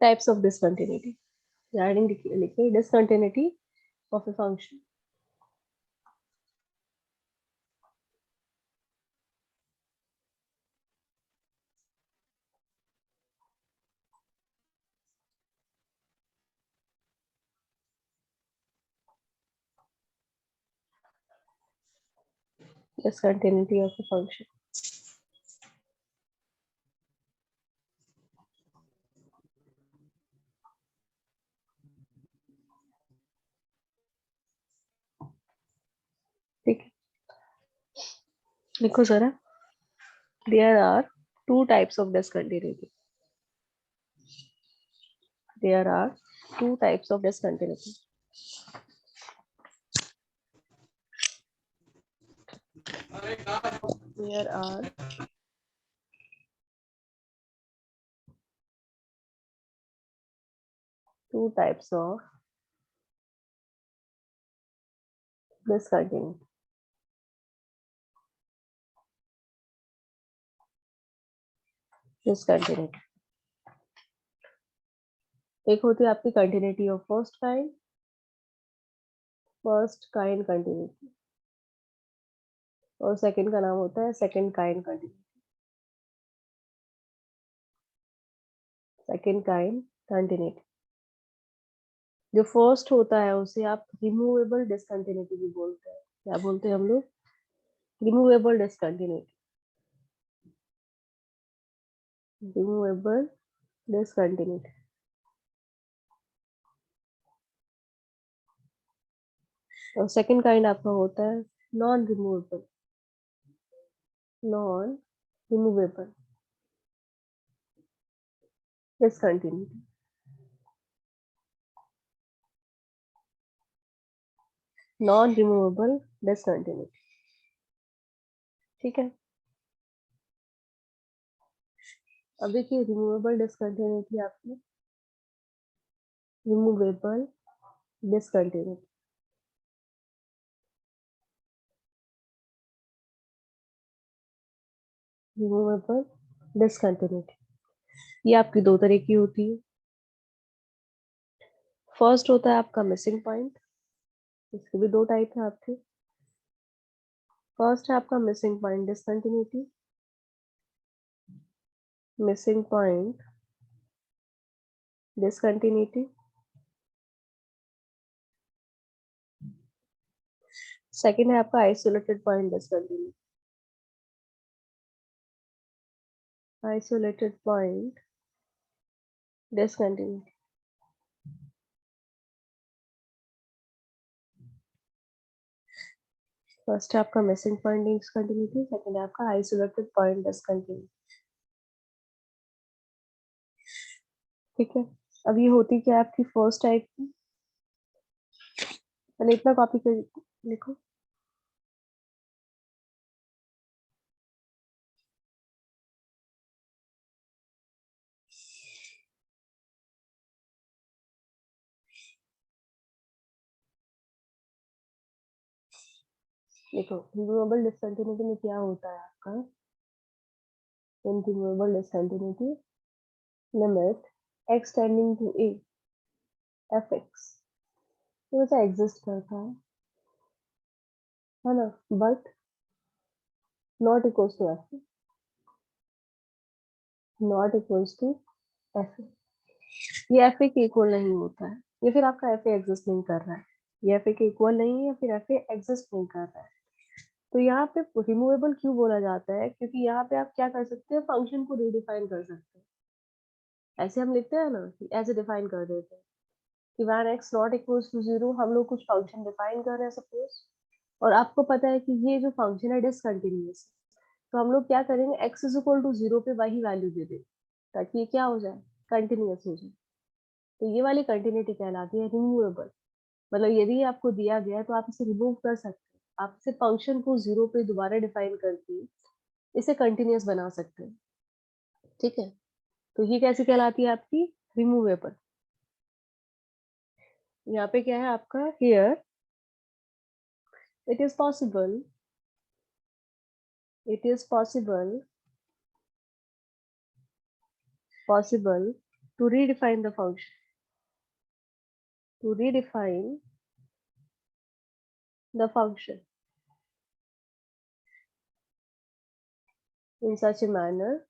Types of discontinuity, heading लिखिए discontinuity of a function. discontinuity of a function। ठीक है, लिखो जरा। There are two types of discontinuity। There are two types of discontinuity। There are two types of discontinuity। Discontinuity एक होती है आपकी continuity of first kind continuity, और second का नाम होता है second kind continuity. Second kind continuity जो फर्स्ट होता है उसे आप रिमूवेबल डिसकंटिन्यूटी भी बोलते हैं। क्या बोलते हैं हम लोग? Removable discontinuity. Removable discontinuity. और सेकंड काइंड आपका होता है non removable. Non removable discontinuity. Non removable discontinuity. ठीक है, अब देखिए रिमूवेबल डिसकंटिन्यूटी आपकी, रिमूवेबल डिसकंटिन्यूटी। रिमूवेबल डिसकंटिन्यूटी ये आपकी दो तरह की होती है। फर्स्ट होता है आपका मिसिंग पॉइंट, इसके भी दो टाइप है आपके। फर्स्ट है आपका missing point discontinuity, missing point discontinuity. Second है आपका isolated point discontinuity. Isolated point discontinuity. First है आपका मिसिंग पॉइंट डिसकंटिन्यूटी, सेकंड है आपका आइसोलेटेड पॉइंट डिसकंटिन्यूटी। ठीक है, अब ये होती क्या है आपकी फर्स्ट टाइप की। मैंने इतना कॉपी कर लिखो। देखो रिमूवेबल डिसकंटिन्यूटी में क्या होता है आपका, in removable discontinuity limit x tending to a F X तो वैसा एग्जिस्ट करता है ना, but not equals to F, not equals to F. ये एफ ए के इक्वल नहीं होता है, या फिर आपका एफ ए एग्जिस्ट नहीं कर रहा है, ये एफ ए के इक्वल नहीं है या फिर एफ ए एग्जिस्ट नहीं कर रहा है। तो यहाँ पे रिमूवेबल क्यों बोला जाता है, क्योंकि यहाँ पे आप क्या कर सकते हैं, फंक्शन को रिडिफाइन कर सकते हैं। ऐसे हम लिखते हैं ना कि ऐसे डिफाइन कर देते हैं कि when x not equals to zero, हम लोग कुछ फंक्शन डिफाइन कर रहे हैं सपोज, और आपको पता है कि ये जो फंक्शन है डिसकंटिन्यूअस है, तो हम लोग क्या करेंगे, x is equal to zero पे वही वैल्यू दे देंगे ताकि ये क्या हो जाए, कंटिन्यूअस हो जाए। तो ये वाली कंटिन्यूटी कहलाती है रिमूवेबल। मतलब यदि आपको दिया गया है तो आप इसे रिमूव कर सकते हैं, आप इसे फंक्शन को जीरो पे दोबारा डिफाइन करके इसे कंटिन्यूअस बना सकते हैं। ठीक है, तो ये कैसी कहलाती है आपकी, रिमूवेबल। यहाँ पे क्या है आपका, here it is possible, it is possible to redefine the function, to redefine the function in such a manner,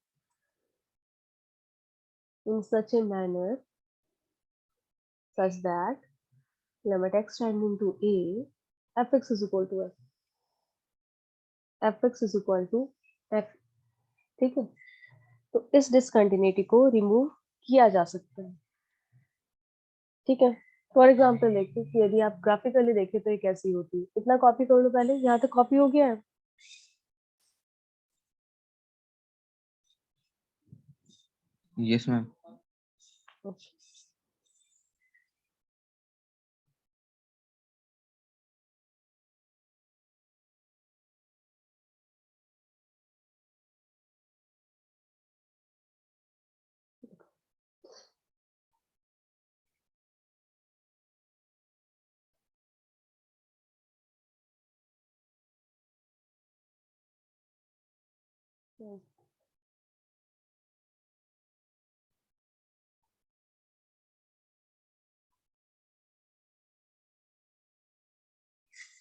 such that limit x tending to a, fx is equal to fx is equal to f. ठीक है, तो इस discontinuity को remove किया जा सकता है। ठीक है, फॉर एग्जाम्पल देखिए कि यदि आप ग्राफिकली देखें तो ये कैसी होती है। इतना कॉपी कर लो पहले, यहाँ तक कॉपी हो गया है। Yes ma'am.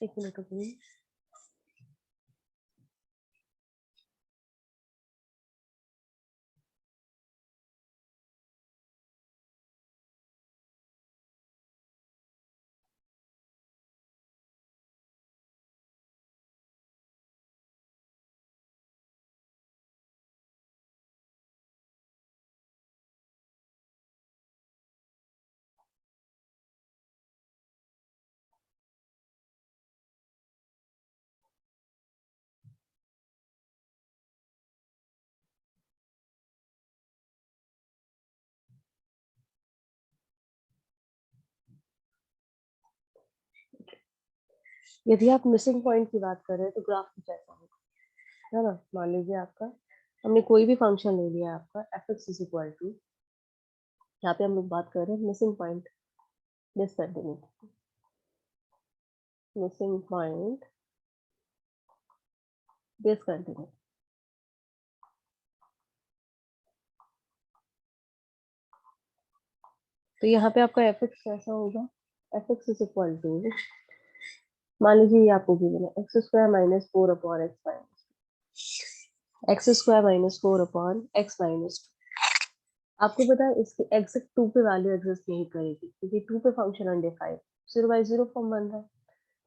एक मिनट रुकिए। यदि आप मिसिंग पॉइंट की बात कर रहे हैं तो ग्राफ कुछ ऐसा होगा, है ना। मान लीजिए आपका हमने कोई भी फंक्शन ले लिया आपका f x is equal to, यहाँ पे हम लोग बात कर रहे हैं missing point discontinuity, missing point discontinuity. तो यहाँ पे आपका एफ एक्स कैसा होगा, f x is equal to, मान लीजिए ये आपको गिवन है x square minus 4 upon x minus x square minus 4 upon x minus. आपको पता है इसकी एग्जैक्ट 2 पे वैल्यू एग्जिस्ट नहीं करेगी क्योंकि 2 पे फंक्शन अनडिफाइंड 0/0 फॉर्म बन रहा है।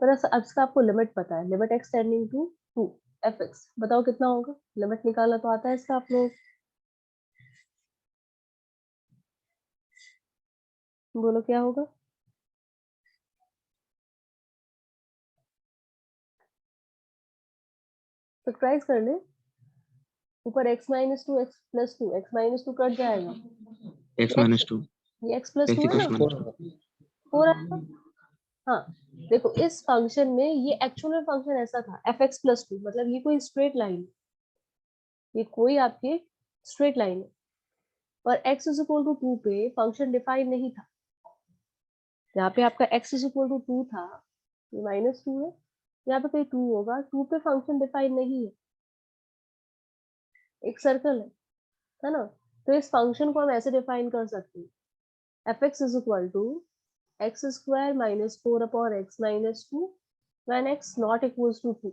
पर अब इसका आपको लिमिट पता है, limit x tending to 2 f x, बताओ कितना होगा। लिमिट निकालना तो आता है इसका आप लोग, बोलो क्या होगा। फैक्टराइज कर ले, ऊपर x minus 2 x plus 2, x minus 2 cut जाएगा, एक्स माइनस टू, ये x प्लस 2 है ना, एक्स 4 आएगा। हाँ देखो इस फंक्शन में ये एक्चुअल फंक्शन ऐसा था एफ एक्स प्लस 2, मतलब ये कोई स्ट्रेट लाइन, ये कोई आपकी स्ट्रेट लाइन है। और x इज इक्वल टू 2 पे फंक्शन डिफाइन नहीं था, यहाँ पे आपका x इज इक्वल टू 2 था, ये -2 है, यहाँ पे कहीं 2 होगा, 2 पे फंक्शन डिफाइन नहीं है, एक सर्कल है ना। तो इस फंक्शन को हम ऐसे डिफाइन कर सकते हैं f x is equal to x square minus 4 upon x minus 2 when x not equals to 2।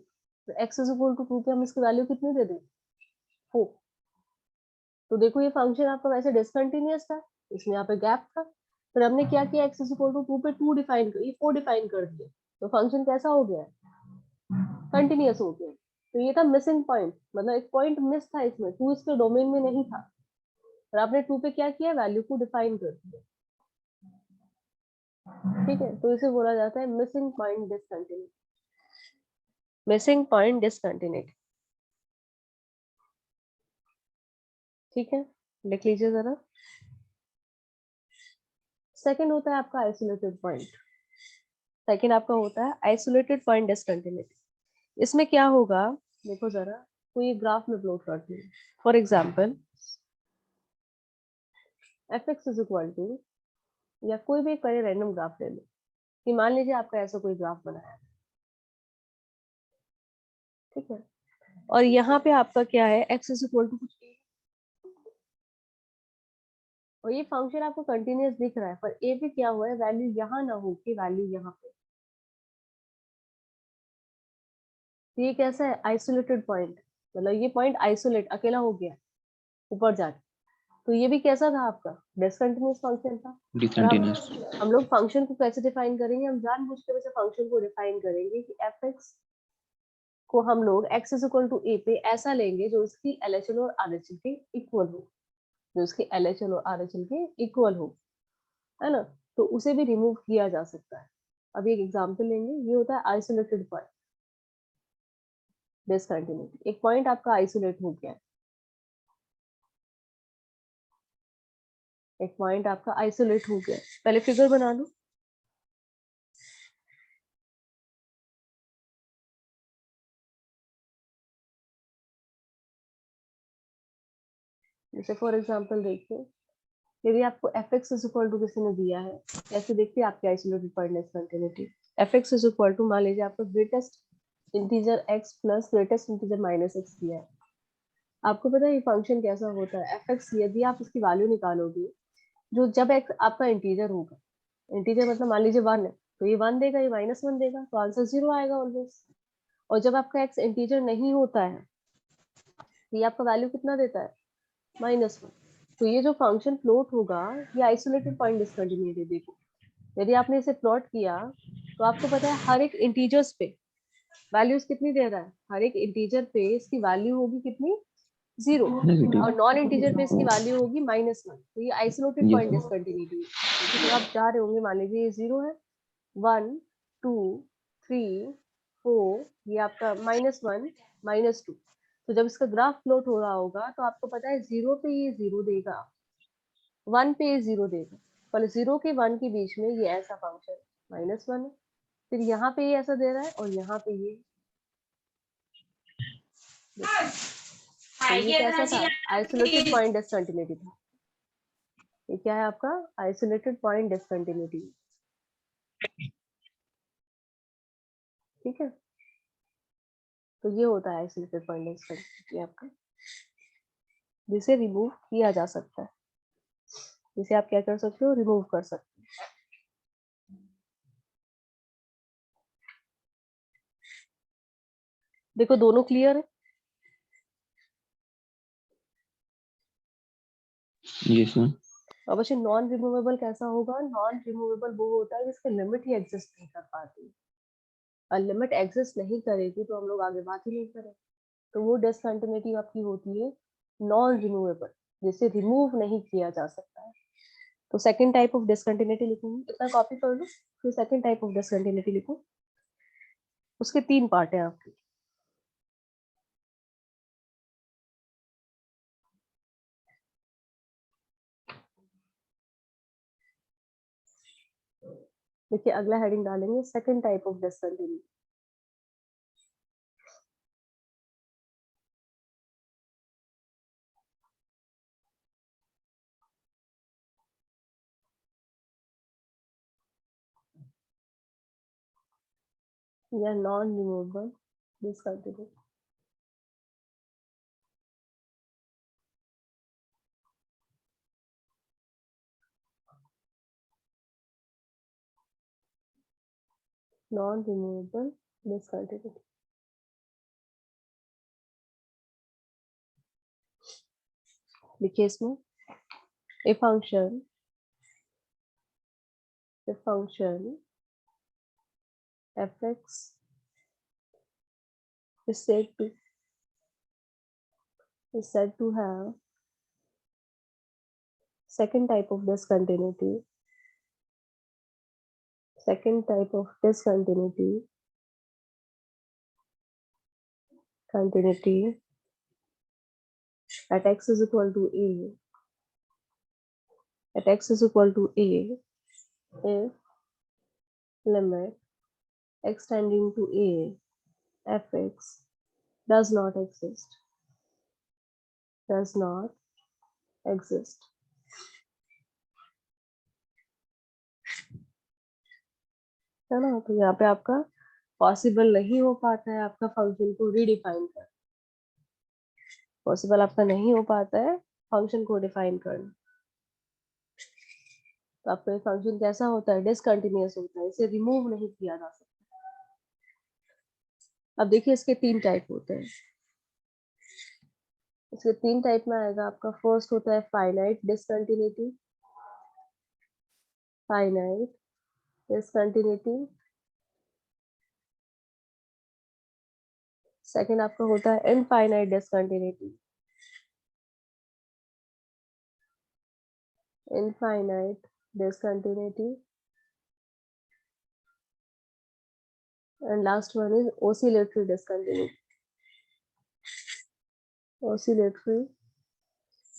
तो एक्स इज इक्वल टू 2 पे हम इसकी वैल्यू कितनी दे दें, 4। तो देखो ये फंक्शन आपका वैसे डिसकंटिन्यूअस था, इसमें यहाँ पे गैप था, फिर हमने क्या किया एक्स इज इक्वल टू 2 पे 2 डिफाइन कर, ये 4 डिफाइन कर दिया, तो फंक्शन कैसा हो गया, कंटिन्यूअस हो गया। तो ये था मिसिंग पॉइंट, मतलब एक पॉइंट मिस था इसमें, 2 इसके डोमेन में नहीं था, और आपने 2 पे क्या किया, वैल्यू को डिफाइन कर दिया। ठीक है, तो इसे बोला जाता है missing point discontinuity, missing point discontinuity. ठीक है, लिख लीजिए जरा। सेकंड होता है आपका आइसोलेटेड पॉइंट, सेकंड आपका होता है आइसोलेटेड पॉइंट डिसकंटिन्यूटी। इसमें क्या होगा, देखो जरा, कोई ग्राफ में प्लॉट करती हूँ। For example f x is equal to, या कोई भी एक रैंडम ग्राफ ले लो, कि मान लीजिए आपका ऐसा कोई ग्राफ बनाया, ठीक है, और यहाँ पे आपका क्या है, एक्स इज इक्वल टू कुछ और ये फंक्शन आपको कंटिन्यूअस दिख रहा है, पर ए पे क्या हुआ है, वैल्यू यहाँ ना हो कि वैल्यू यहाँ पे। तो ये कैसा है, आइसोलेटेड पॉइंट, मतलब ये पॉइंट आइसोलेट अकेला हो गया ऊपर जाके। तो ये भी कैसा था आपका, डिसकंटिन्यूअस फंक्शन था। और डिसकंटिन्यूअस। हम लोग फंक्शन को कैसे डिफाइन करेंगे, हम जानबूझ के वैसे फंक्शन को डिफाइन करेंगे कि एफ एक्स को हम लोग x इज इक्वल टू ए पे ऐसा लेंगे जो इसकी LHL और RHL के इक्वल हो, जो इसकी LHL और RHL के इक्वल हो, है ना। तो उसे भी रिमूव किया जा सकता है। अभी एक एग्जांपल लेंगे, ये होता है आइसोलेटेड पॉइंट, डिसकंटिन्यूटी। एक पॉइंट आपका आइसोलेट हो गया है, एक पॉइंट आपका आइसोलेट हो गया है। पहले फिगर बना लो। जैसे फॉर एग्जांपल देखिए, यदि आपको f x is equal to किसी ने दिया है, कैसे देखते हैं आपके isolated point discontinuity. F x is equal to, मान लीजिए आपको greatest integer x plus greatest integer minus x दिया है। आपको पता है ये फंक्शन कैसा होता है, एफ एक्स यदि आप इसकी वैल्यू निकालोगे, जो जब x आपका इंटीजर होगा, इंटीजर मतलब मान लीजिए 1 है, तो ये 1 देगा, ये -1 देगा, तो आंसर 0 आएगा ऑलवेज। और जब आपका x इंटीजर नहीं होता है, तो ये आपका वैल्यू कितना देता है, -1। तो ये जो फंक्शन प्लॉट होगा, ये आइसोलेटेड पॉइंट डिसकंटिन्यूटी। देखो, यदि आपने इसे प्लॉट किया, तो आपको पता है हर एक इंटीजर्स पे वैल्यूज कितनी दे रहा है, हर एक इंटीजर पे इसकी वैल्यू होगी कितनी, 0। नेगेटिव। और नॉन इंटीजर पे इसकी वैल्यू होगी -1। तो ये आइसोलेटेड पॉइंट यस। डिसकंटिन्यूटी है। तो जब आप जा रहे होंगे, मान लीजिए ये 0 है, 1 2 3 4, ये आपका -1 -2। तो जब इसका ग्राफ प्लॉट हो रहा होगा, तो आपको पता है 0 पे ये 0 देगा, 1 पे ये 0 देगा, पर 0 के 1 के बीच में ये ऐसा फंक्शन -1 है। फिर यहाँ पे ये ऐसा दे रहा है, और यहाँ पे ये, तो ये कैसा था, आइसोलेटेड पॉइंट डिसकंटिन्यूटी था। ये क्या है आपका, आइसोलेटेड पॉइंट डिसकंटिन्यूटी। ठीक है, तो ये होता है आइसोलेटेड पॉइंट डिसकंटिन्यूटी आपका, जिसे रिमूव किया जा सकता है, जिसे आप क्या कर सकते हो, रिमूव कर सकते हो। देखो दोनों क्लियर है। Yes ma'am. अब वैसे नॉन रिमूवेबल कैसा होगा, नॉन रिमूवेबल वो होता है जिसकी लिमिट ही एग्जिस्ट नहीं कर पाती। और लिमिट एग्जिस्ट नहीं करेगी तो हम लोग आगे बात ही नहीं करें। तो वो डिसकंटिन्यूटी आपकी होती है नॉन रिमूवेबल, जिसे रिमूव नहीं किया जा सकता है। तो सेकंड टाइप ऑफ डिसकंटिन्यूटी लिखूंगी, इतना कॉपी कर लो, फिर सेकंड टाइप ऑफ डिसकंटिन्यूटी लिखो। उसके 3 पार्ट है आपके। देखिए अगला हेडिंग डालेंगे, सेकंड टाइप ऑफ डिसकंटिन्यूटी। या non removable discontinuity. Non removable discontinuity. देखिए इसमें, a function fx is said to have second type of discontinuity, continuity at x is equal to a if limit x tending to a fx does not exist, है ना। तो यहाँ पे आपका possible नहीं हो पाता है आपका फंक्शन को रीडिफाइन करना, पॉसिबल आपका नहीं हो पाता है फंक्शन को डिफाइन करना। तो आपका ये फंक्शन कैसा होता है, डिसकंटिन्यूअस होता है, इसे रिमूव नहीं किया जा सकता। अब देखिए इसके 3 टाइप होते हैं। इसके 3 टाइप में आएगा आपका, फर्स्ट होता है finite discontinuity, finite discontinuity. Second आपका होता है infinite discontinuity, infinite discontinuity, and last one is oscillatory discontinuity, oscillatory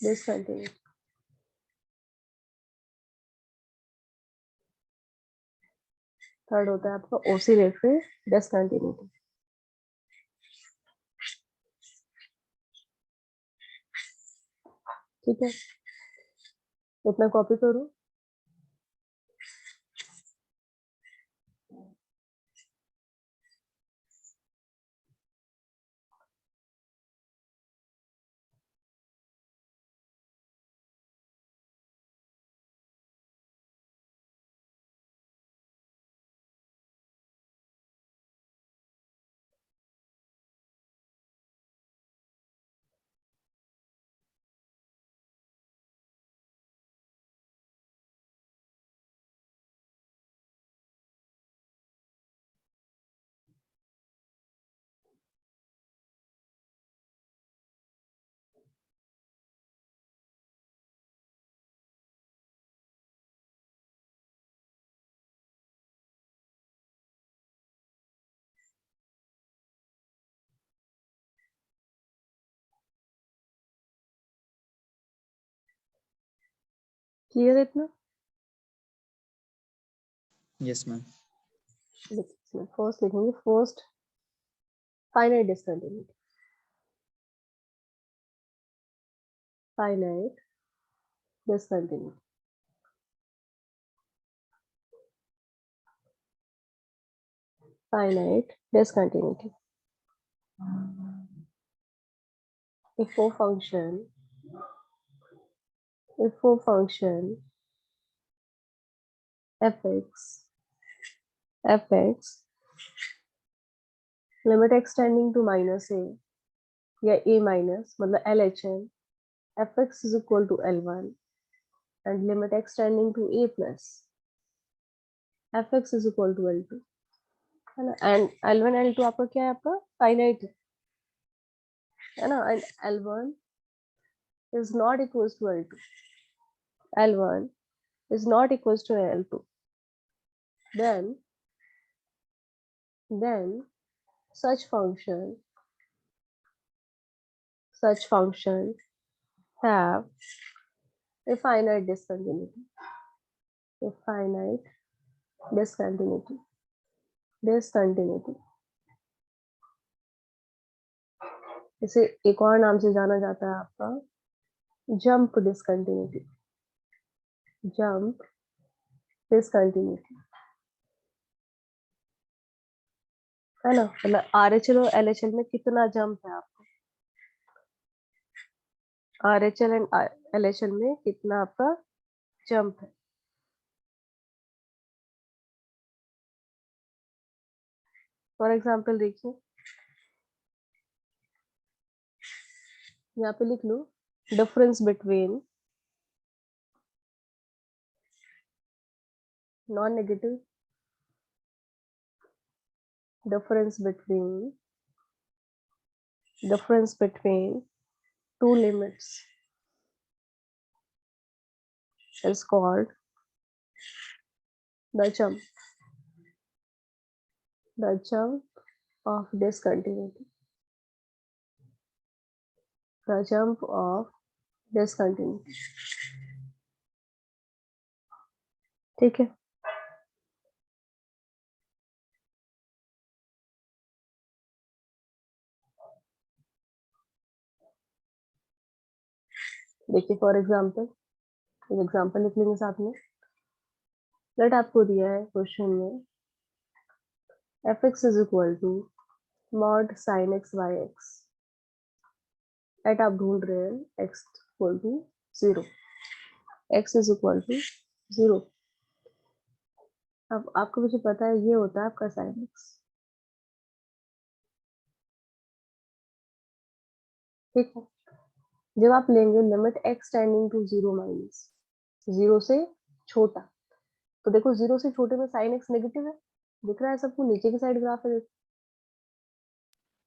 discontinuity. Third होता है आपका oscillatory discontinuity. ठीक है, इतना कॉपी करूं। क्लियर इतना? Yes ma'am. फर्स्ट लिखेंगे, first finite discontinuity, finite discontinuity, finite discontinuity. If O function fx limit extending to minus a या a minus मतलब LHN fx is equal to L1 and limit extending to a plus fx is equal to L2 है ना, and L1 L2 आपका क्या है, आपका finite है ना, and L1 is not equals to L2, L1 is not equals to L2, then such function have a finite discontinuity, a finite discontinuity. इसे एक और नाम से जाना जाता है आपका जंप डिसकंटिन्यूटी, जंप डिसकंटिन्यूटी है ना, मतलब RHL और LHL में कितना जंप है आपका, RHL एंड LHL में कितना आपका जंप है। फॉर एग्जांपल देखिए, यहाँ पे लिख लो difference between non negative, difference between two limits is called the jump of discontinuity, the jump of discontinuity. ठीक है, देखिए फॉर एग्जांपल लिख लेंगे साथ में। लेट आपको दिया है क्वेश्चन में fx is equal to mod sin x by x, at आप ढूंढ रहे हैं x equal to 0, x is equal to 0, अब आपको मुझे पता है ये होता है आपका sin x, ठीक है। जब आप लेंगे limit x tending to 0 minus 0 से छोटा, तो देखो 0 से छोटे में sin x नेगेटिव है, दिख रहा है सबको, नीचे की साइड ग्राफ है,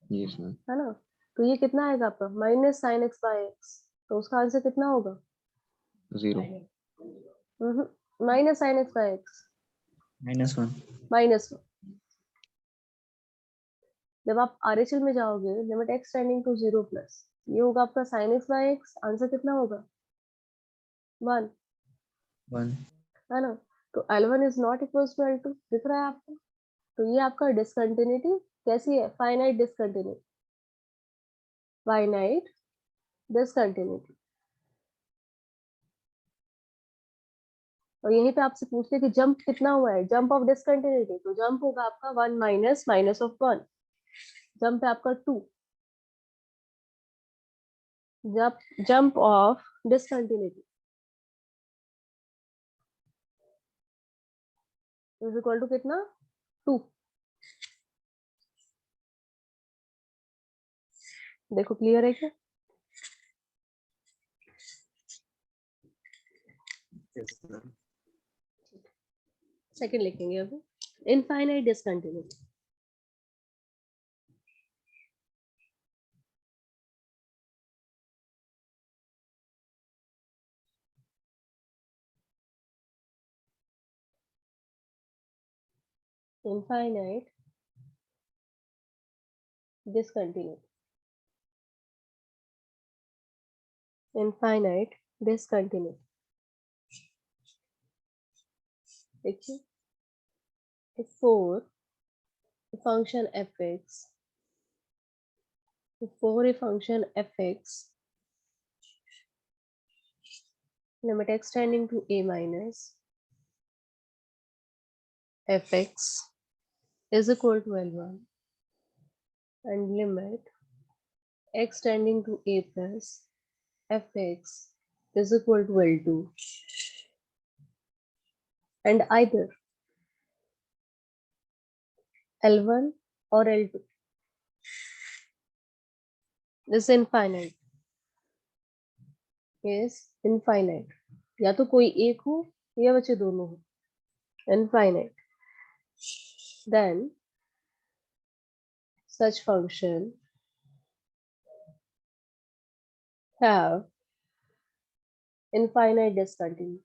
यस मैम। है ना। तो ये कितना आएगा आपका minus sine x by x, तो उसका आंसर कितना होगा? 0 minus sine x by x -1। Minus 1। जब आप आरएचएल में जाओगे limit x tending to 0 plus, ये होगा आपका sine x by x, answer कितना होगा? 1, 1। है ना। तो L1 is not equals to L2, दिख रहा है आपको। तो ये आपका डिसकंटिन्यूटी कैसी है? Finite discontinuity, finite discontinuity. और यहीं पे आपसे पूछते हैं कि जंप कितना हुआ है, जंप ऑफ डिसकंटिन्यूटी, तो जंप होगा आपका 1 माइनस माइनस ऑफ 1, जंप है आपका 2। Jump of discontinuity is equal to कितना? 2। देखो क्लियर है क्या? Yes ma'am. सेकंड लिखेंगे अभी, infinite discontinuity. Infinite discontinuity, infinite discontinuity. देखिए, for function fx, for a function fx, limit x tending to a minus fx is equal to L1 and limit x tending to a plus fx is equal to L2 and either L1 or L2 is infinite, is infinite, या तो कोई एक हो या बच्चे दोनों हो, infinite, then such function have infinite discontinuity,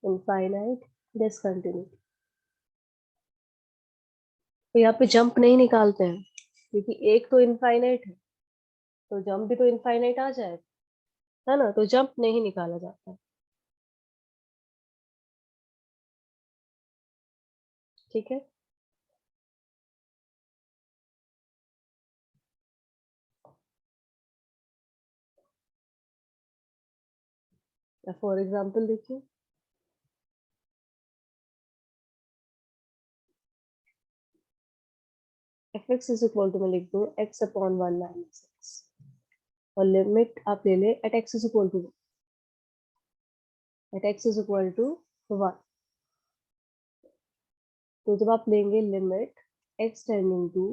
infinite discontinuity। तो यहाँ पे जंप नहीं निकालते हैं क्योंकि एक तो इनफाइनाइट है, तो जंप भी तो इनफाइनाइट आ जाएगा, है ना। तो जंप नहीं निकाला जाता है, ठीक है। फॉर एग्जाम्पल देखिए, f x is equal to, मैं लिख दूँ एक्स अपॉन 1 माइनस एक्स, और लिमिट आप ले ले at x is equal to, at x is equal to 1। तो जब आप लेंगे limit x tending to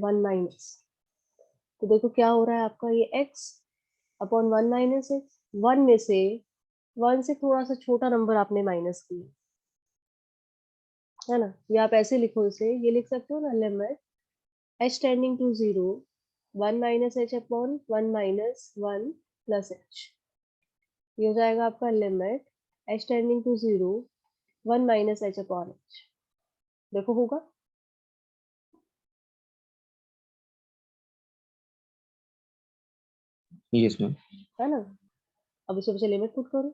1 minus, तो देखो क्या हो रहा है आपका, ये एक्स अपॉन 1 माइनस एक्स, 1 में से 1 से थोड़ा सा छोटा नंबर आपने माइनस किया, है ना। या आप ऐसे लिखो, इसे ये लिख सकते हो ना, limit h tending to 0 1 minus h upon 1 minus 1 plus h. ये हो जाएगा आपका limit h tending to 0 1 minus h upon h. देखो होगा, यस मैम। है ना। अब इसे बच्चे लिमिट पुट करो,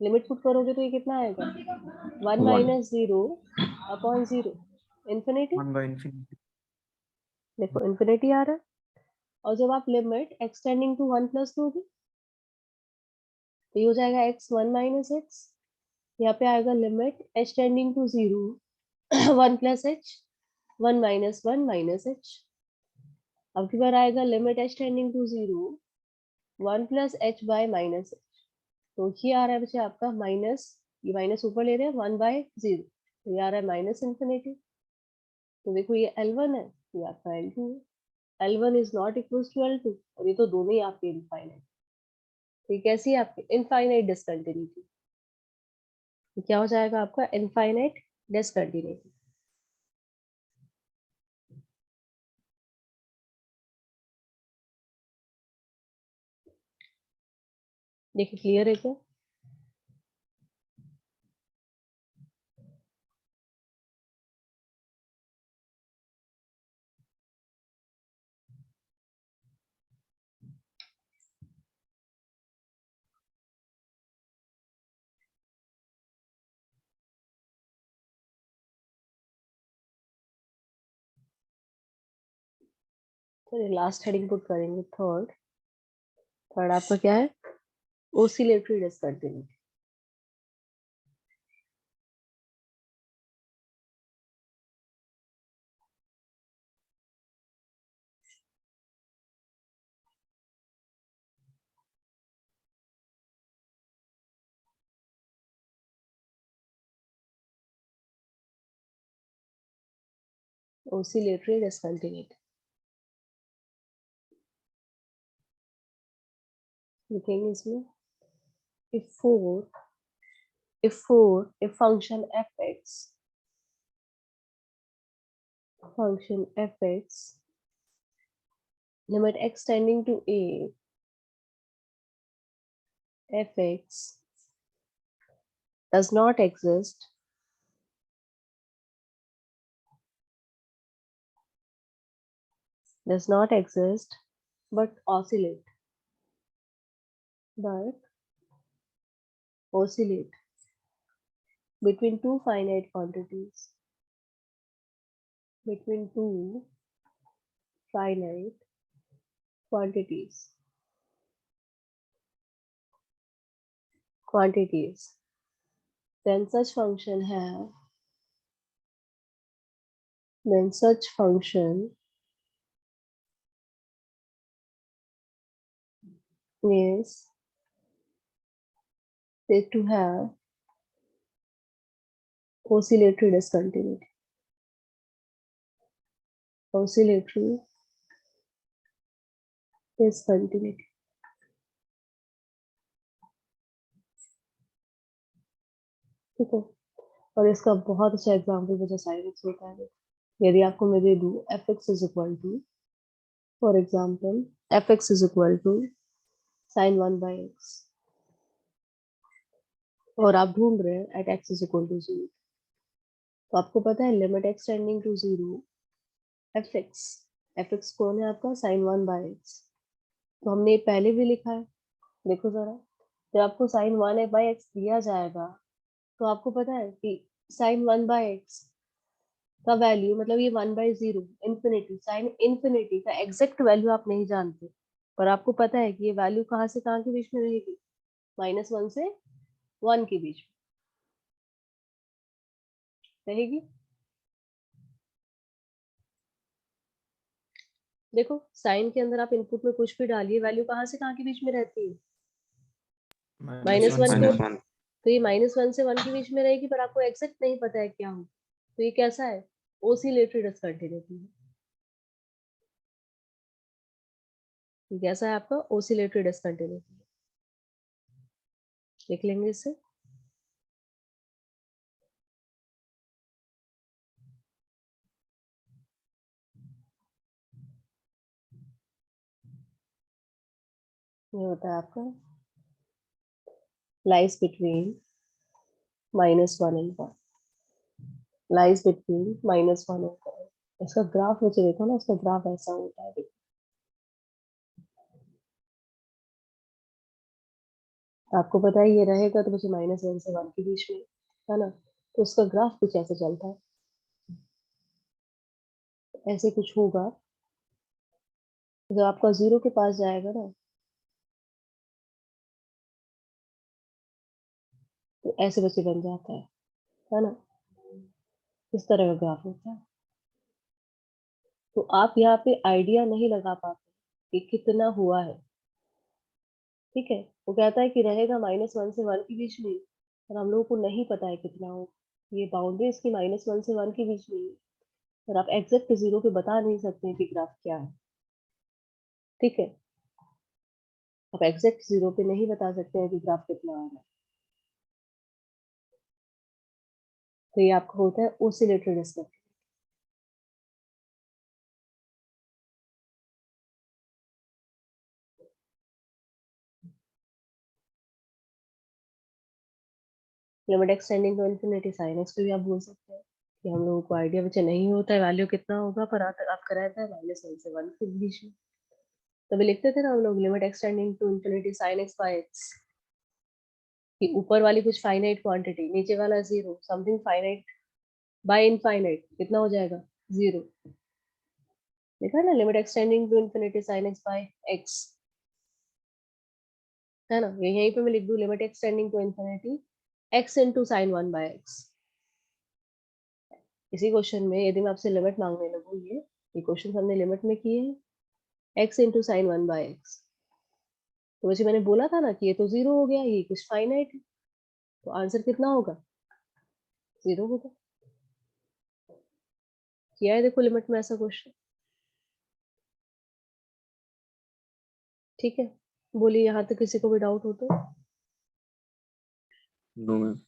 लिमिट पुट करोगे तो ये कितना आएगा? 1 1। Minus 0 upon 0, infinity. 1 by infinity. देखो इन्फिनिटी आ रहा है। और जब आप लिमिट एक्सटेंडिंग टू 1 प्लस दोगे, तो ये हो जाएगा x 1 माइनस एक्स, यहाँ पे आएगा limit h tending to 0 1 plus h 1 minus 1 minus h. अब की बार आएगा limit h tending to 0 1 plus h by minus h. तो ये आ रहा है बच्चे आपका माइनस, ये माइनस ऊपर ले रहे हैं 1/0, तो ये आ रहा है माइनस इन्फिनिटी। तो देखो ये L1 है, ये आपका L2 है। L1 is not equal to L2, और ये तो दोनों ही आपके इनफाइनाइट। तो ये कैसी है आपकी इनफाइनाइट डिसकंटिन्यूटी। तो क्या हो जाएगा आपका इनफाइनाइट डिसकंटिन्यूटी। देखिए क्लियर है क्या? चलिए लास्ट हेडिंग पुट करेंगे, थर्ड। थर्ड आपका क्या है? Oscillatory discontinuity. oscillatory discontinuity लिखेंगे इसमें। if function fx limit x tending to a, fx does not exist but oscillate between two finite quantities, between two finite quantities quantities then such function is said to have oscillatory discontinuity. Oscillatory discontinuity. ठीक है, और इसका बहुत अच्छा example मुझे sinus होता है। यदि आपको मैं दे दूं fx is equal to, for example fx is equal to sin 1/x, और आप ढूंढ रहे हैं at x is equal to 0, तो आपको पता है limit x tending to 0 fx कौन है आपका sin 1/x, तो हमने ये पहले भी लिखा है। देखो जरा, जब आपको sin 1/x दिया जाएगा तो आपको पता है कि sin 1/x का वैल्यू मतलब ये 1/0 इंफिनिटी, साइन इंफिनिटी का एग्जैक्ट वैल्यू आप नहीं जानते, पर आपको पता है कि ये वैल्यू कहाँ से कहाँ के बीच में रहेगी, -1 से 1 के बीच में रहेगी। देखो साइन के अंदर आप इनपुट में कुछ भी डालिए, वैल्यू कहाँ से कहाँ के बीच में रहती है, -1 के, तो ये -1 से 1 के बीच में रहेगी, पर आपको एग्जैक्ट नहीं पता है क्या हो। तो ये कैसा है? ओसिलेटरी डिसकंटिन्यूटी है। ये कैसा है आपका? Oscillatory discontinuity. लिख लेंगे इसे। ये होता है आपका lies between -1 and 1, lies between -1 and 1। इसका ग्राफ नीचे देखो ना, इसका ग्राफ ऐसा होता है, देखो आपको पता है ये रहेगा तो मुझे -1 से 1 के बीच में, है ना, तो उसका ग्राफ कुछ ऐसे चलता है, ऐसे कुछ होगा। जब आपका 0 के पास जाएगा ना, तो ऐसे बच्चे बन जाता है ना, इस तरह का ग्राफ होता है। तो आप यहाँ पे आइडिया नहीं लगा पाते कि कितना हुआ है। ठीक है, वो कहता है कि रहेगा -1 से 1 के बीच में, और हम लोगों को नहीं पता है कितना हो। ये बाउंड्री इसकी -1 से 1 के बीच में है, और आप एग्जैक्ट 0 पे बता नहीं सकते कि ग्राफ क्या है। ठीक है, आप एग्जैक्ट 0 पे नहीं बता सकते हैं कि ग्राफ कितना आ रहा है। तो ये आपका होता है oscillatory discontinuity. Limit extending to infinity sine X भी आप बोल सकते हैं कि हम लोगों को आइडिया बच्चे नहीं होता है वैल्यू कितना होगा, पर आपका रहता है -1 से 1 के बीच में। तभी लिखते थे ना हम लोग limit extending to infinity sine x by x, कि ऊपर वाली कुछ फाइनाइट क्वांटिटी, नीचे वाला zero, something finite by infinite कितना हो जाएगा, जीरो। देखा ना, limit extending to infinity sine x by x, है ना। ये यहीं पे मैं लिख दूं limit extending to infinity x into sine 1 by x. इसी क्वेश्चन में यदि मैं आपसे लिमिट मांगने लगूँ, ये क्वेश्चन हमने लिमिट में किए हैं x into sine 1 by x, तो वैसे मैंने बोला था ना कि ये तो जीरो हो गया, ये कुछ फाइनाइट है, तो आंसर कितना होगा, जीरो होगा। किया है देखो लिमिट में ऐसा क्वेश्चन। ठीक है, बोलिए यहाँ तक किसी को भी डाउट हो तो। No ma'am.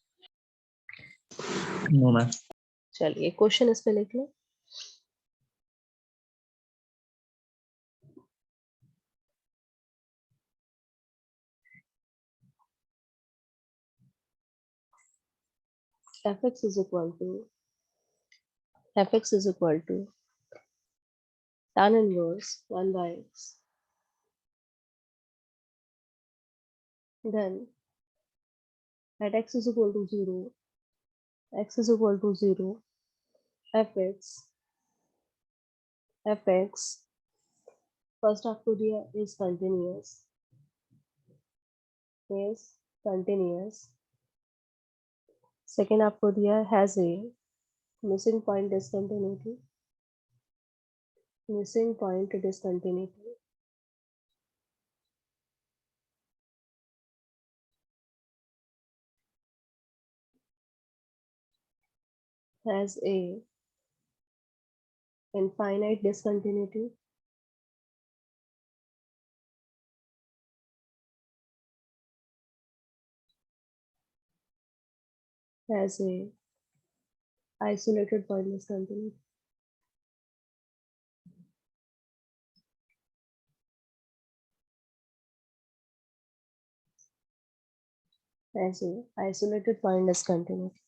No ma'am. चलिए क्वेश्चन इस पे लिख लो। fx is equal to tan inverse 1 by x, then at x is equal to 0, fx first आपको दिया is continuous, सेकेंड आपको दिया has a missing point discontinuity, has a infinite discontinuity, has a isolated point discontinuity, has a isolated point discontinuity।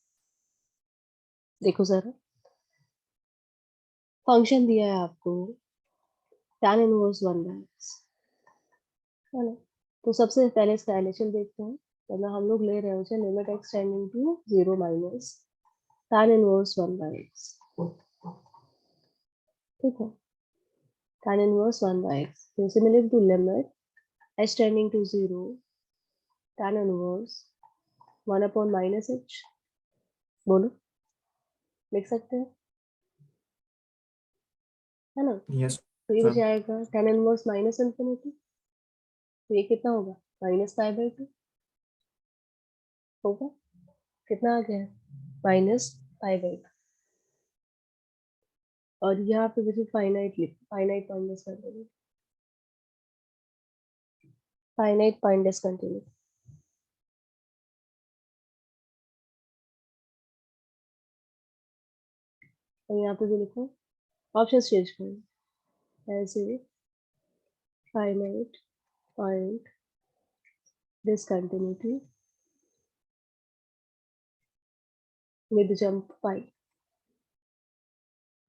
देखो जरा, function दिया है आपको tan inverse 1 by x, है ना। तो सबसे पहले इसका एलएचएल देखते हैं। मतलब हम लोग ले रहे हैं limit x tending to 0 minus tan inverse 1 by x। ठीक है, tan इनवर्स 1 by x, तो इसे मैं लिख दूं limit h tending to 0 tan inverse 1 upon minus h। बोलो, लिख सकते हैं, है ना। यस तो ये मैम। बच आएगा tan इनवर्स माइनस इन्फिनिटी, तो ये कितना होगा, -π/2 होगा। कितना आ गया, -π/2। और यहाँ पे मुझे finite point discontinuity, finite point discontinuity. और यहाँ पे भी लिखो, ऑप्शन चेंज करो, ऐसे finite point discontinuity with jump pi,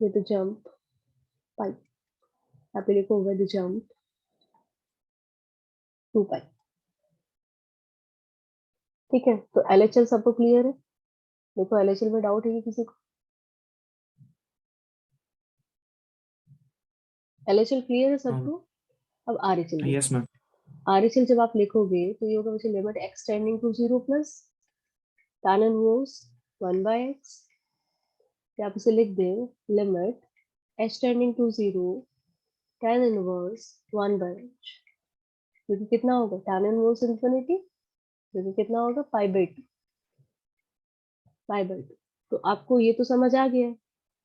with jump pi, यहाँ पे लिखो with jump 2 pi। ठीक है, तो एलएचएल सबको क्लियर है। देखो एलएचएल में डाउट है कि किसी को, एलएचएल क्लियर है सबको। अब आरएचएल यस देखो, मैम। आरएचएल जब आप लिखोगे तो ये होगा मुझे limit x tending to 0 plus tan inverse 1 by x, या आप इसे लिख दें limit h tending to 0 tan inverse 1 by h, क्योंकि कितना होगा tan इनवर्स इन्फिनिटी, क्योंकि कितना होगा π/2। पाई/2। तो आपको ये तो समझ आ गया है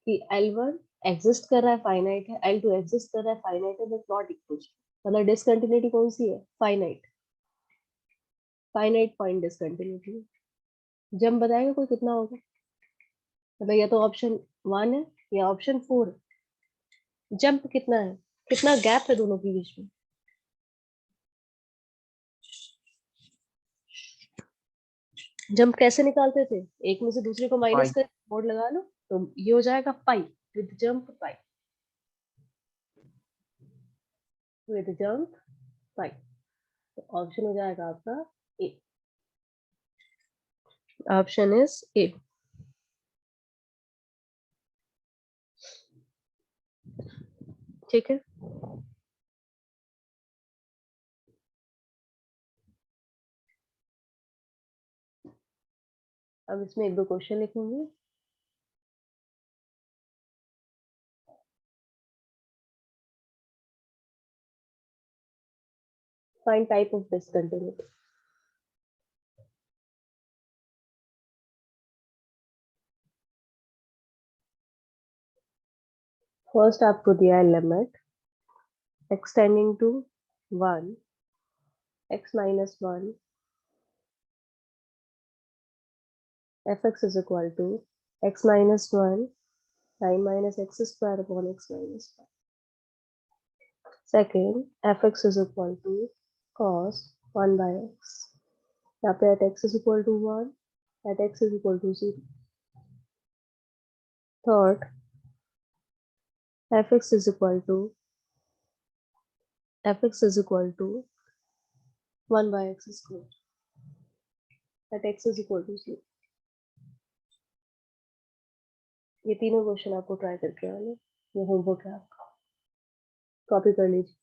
कि L1 एग्जिस्ट कर रहा है, फाइनाइट है, L2 एग्जिस्ट कर रहा है, फाइनाइट है, बट नॉट इक्वल टू, मतलब डिसकंटिन्यूटी कौन सी है? Finite. Finite point discontinuity. Jump बताएगा कोई कितना होगा? मतलब या तो ऑप्शन 1 है या ऑप्शन 4 है। जंप कितना है? कितना गैप है दोनों के बीच में? जंप कैसे निकालते थे? एक में से दूसरे को माइनस 5. कर मोड लगा लो, तो ये हो जाएगा pi. With jump pi. With jump pi. तो ऑप्शन हो जाएगा आपका ए। Option is a. ठीक है। अब इसमें एक दो क्वेश्चन लिखेंगे। Find type of discontinuity. First आपको दिया है limit extending to 1 x minus 1 fx is equal to x minus 1 sin minus x square upon x minus 1. Second, fx is equal to cos 1 by x. यहाँ पे at x is equal to 1, at x is equal to 0. Third, fx is equal to 1 by x square, at x is equal to 0. ये तीनों question आपको try करके आने, ये homework है आपका, कॉपी कर लीजिए।